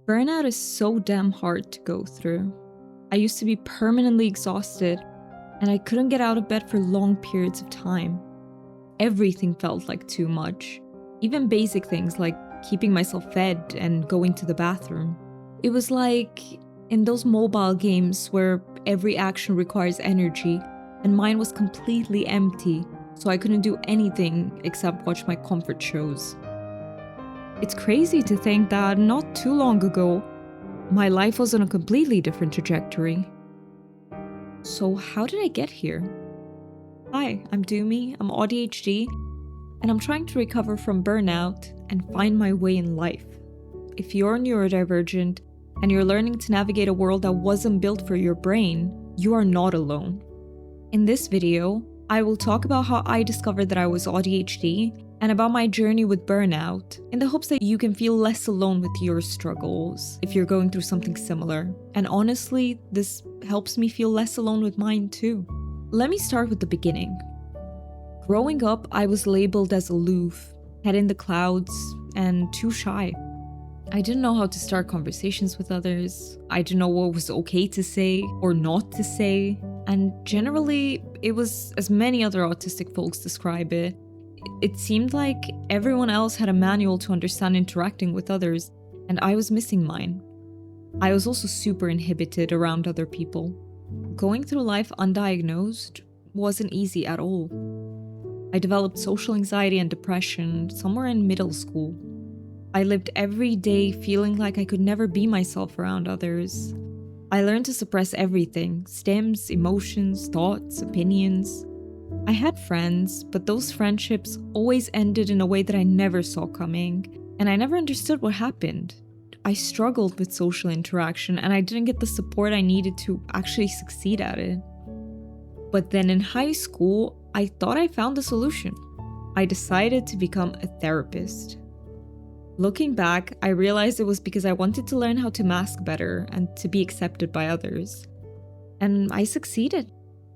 Burnout is so damn hard to go through. I used to be permanently exhausted, and I couldn't get out of bed for long periods of time. Everything felt like too much, even basic things like keeping myself fed and going to the bathroom. It was like in those mobile games where every action requires energy, and mine was completely empty, so I couldn't do anything except watch my comfort shows. It's crazy to think that not too long ago, my life was on a completely different trajectory. So how did I get here? Hi, I'm Doomy, I'm AuDHD, and I'm trying to recover from burnout and find my way in life. If you're neurodivergent and you're learning to navigate a world that wasn't built for your brain, you are not alone. In this video, I will talk about how I discovered that I was AuDHD and about my journey with burnout, in the hopes that you can feel less alone with your struggles if you're going through something similar. And honestly, this helps me feel less alone with mine too. Let me start with the beginning. Growing up, I was labeled as aloof, head in the clouds, and too shy. I didn't know how to start conversations with others. I didn't know what was okay to say or not to say. And generally, it was as many other autistic folks describe it. It seemed like everyone else had a manual to understand interacting with others, and I was missing mine. I was also super inhibited around other people. Going through life undiagnosed wasn't easy at all. I developed social anxiety and depression somewhere in middle school. I lived every day feeling like I could never be myself around others. I learned to suppress everything: stems, emotions, thoughts, opinions. I had friends, but those friendships always ended in a way that I never saw coming, and I never understood what happened. I struggled with social interaction, and I didn't get the support I needed to actually succeed at it. But then in high school, I thought I found the solution. I decided to become a therapist. Looking back, I realized it was because I wanted to learn how to mask better and to be accepted by others. And I succeeded.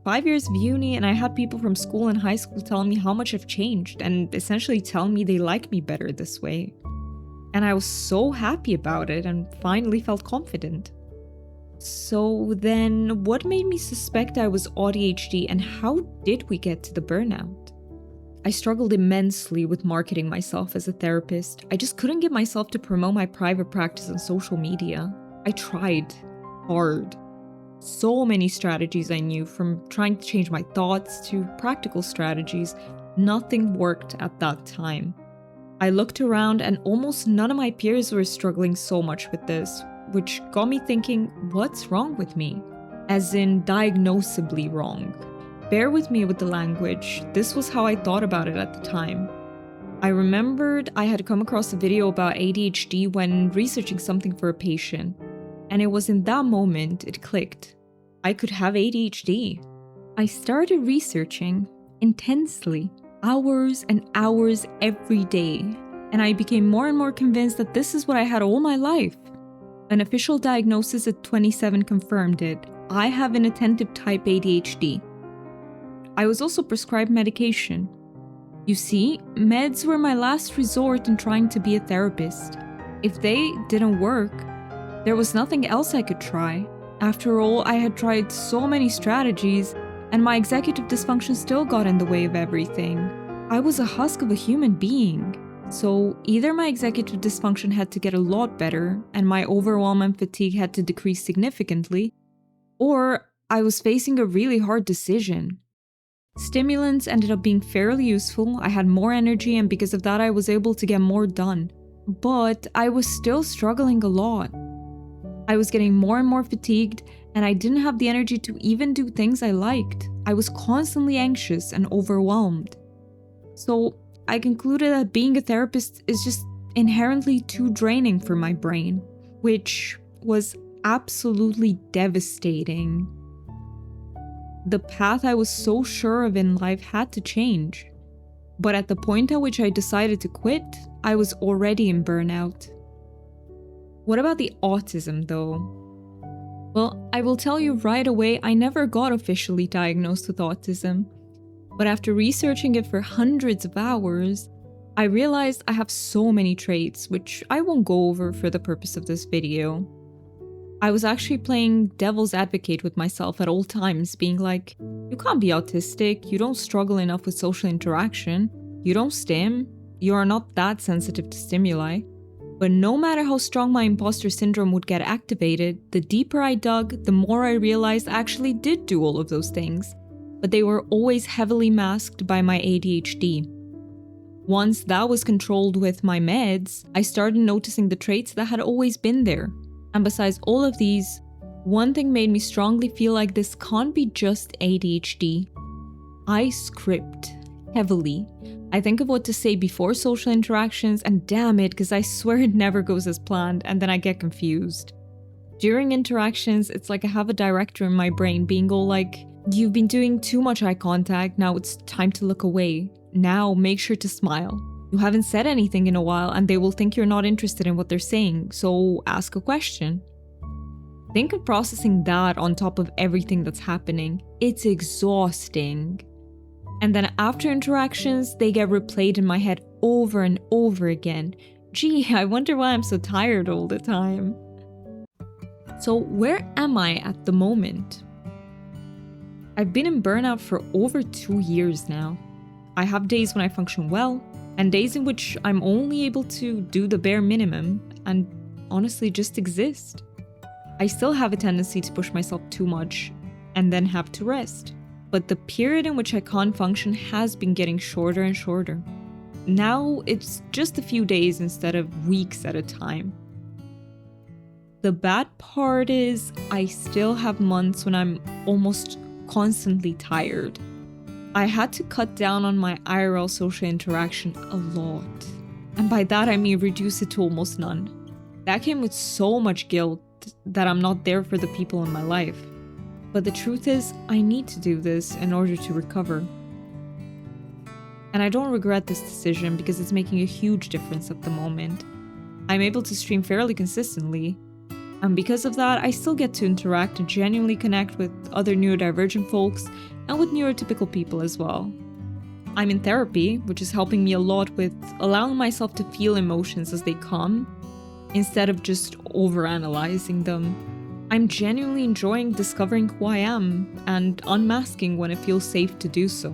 5 years of uni, and I had people from school and high school telling me how much I've changed and essentially telling me they like me better this way. And I was so happy about it and finally felt confident. So then, what made me suspect I was AuDHD, and how did we get to the burnout? I struggled immensely with marketing myself as a therapist. I just couldn't get myself to promote my private practice on social media. I tried hard. So many strategies I knew, from trying to change my thoughts to practical strategies. Nothing worked at that time. I looked around and almost none of my peers were struggling so much with this, which got me thinking, what's wrong with me? As in, diagnosably wrong. Bear with me with the language. This was how I thought about it at the time. I remembered I had come across a video about ADHD when researching something for a patient. And it was in that moment it clicked. I could have ADHD. I started researching intensely, hours and hours every day, and I became more and more convinced that this is what I had all my life. An official diagnosis at 27 confirmed it. I have inattentive type ADHD. I was also prescribed medication. You see, meds were my last resort in trying to be a therapist. If they didn't work, there was nothing else I could try. After all, I had tried so many strategies, and my executive dysfunction still got in the way of everything. I was a husk of a human being. So either my executive dysfunction had to get a lot better, and my overwhelm and fatigue had to decrease significantly, or I was facing a really hard decision. Stimulants ended up being fairly useful. I had more energy, and because of that I was able to get more done. But I was still struggling a lot. I was getting more and more fatigued, and I didn't have the energy to even do things I liked. I was constantly anxious and overwhelmed. So I concluded that being a therapist is just inherently too draining for my brain, which was absolutely devastating. The path I was so sure of in life had to change. But at the point at which I decided to quit, I was already in burnout. What about the autism though? Well, I will tell you right away, I never got officially diagnosed with autism. But after researching it for hundreds of hours, I realized I have so many traits, which I won't go over for the purpose of this video. I was actually playing devil's advocate with myself at all times, being like, you can't be autistic, you don't struggle enough with social interaction, you don't stim, you are not that sensitive to stimuli. But no matter how strong my imposter syndrome would get activated, the deeper I dug, the more I realized I actually did do all of those things. But they were always heavily masked by my ADHD. Once that was controlled with my meds, I started noticing the traits that had always been there. And besides all of these, one thing made me strongly feel like this can't be just ADHD. I script heavily. I think of what to say before social interactions, and damn it, because I swear it never goes as planned, and then I get confused. During interactions, it's like I have a director in my brain being all like, you've been doing too much eye contact, now it's time to look away. Now make sure to smile. You haven't said anything in a while and they will think you're not interested in what they're saying, so ask a question. Think of processing that on top of everything that's happening. It's exhausting. And then after interactions, they get replayed in my head over and over again. Gee, I wonder why I'm so tired all the time. So where am I at the moment? I've been in burnout for over 2 years now. I have days when I function well, and days in which I'm only able to do the bare minimum and honestly just exist. I still have a tendency to push myself too much and then have to rest. But the period in which I can't function has been getting shorter and shorter. Now it's just a few days instead of weeks at a time. The bad part is I still have months when I'm almost constantly tired. I had to cut down on my IRL social interaction a lot. And by that I mean reduce it to almost none. That came with so much guilt that I'm not there for the people in my life. But the truth is, I need to do this in order to recover. And I don't regret this decision because it's making a huge difference at the moment. I'm able to stream fairly consistently. And because of that, I still get to interact and genuinely connect with other neurodivergent folks and with neurotypical people as well. I'm in therapy, which is helping me a lot with allowing myself to feel emotions as they come, instead of just overanalyzing them. I'm genuinely enjoying discovering who I am and unmasking when it feels safe to do so.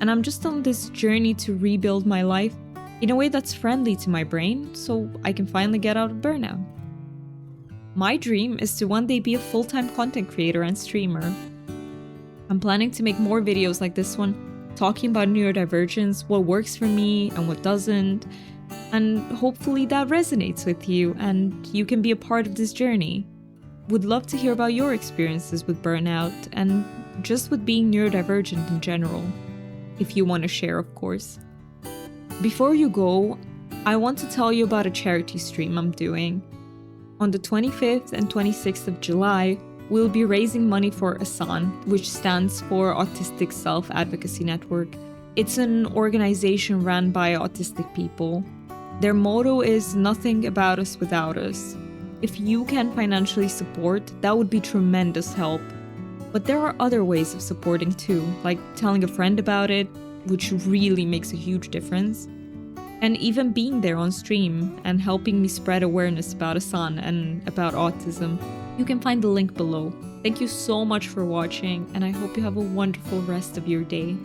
And I'm just on this journey to rebuild my life in a way that's friendly to my brain so I can finally get out of burnout. My dream is to one day be a full-time content creator and streamer. I'm planning to make more videos like this one, talking about neurodivergence, what works for me and what doesn't, and hopefully that resonates with you and you can be a part of this journey. Would love to hear about your experiences with burnout and just with being neurodivergent in general, if you want to share, of course. Before you go, I want to tell you about a charity stream I'm doing. On the 25th and 26th of July, we'll be raising money for ASAN, which stands for Autistic Self-Advocacy Network. It's an organization run by autistic people. Their motto is "Nothing about us without us." If you can financially support, that would be tremendous help. But there are other ways of supporting too, like telling a friend about it, which really makes a huge difference. And even being there on stream and helping me spread awareness about ASAN and about autism. You can find the link below. Thank you so much for watching, and I hope you have a wonderful rest of your day.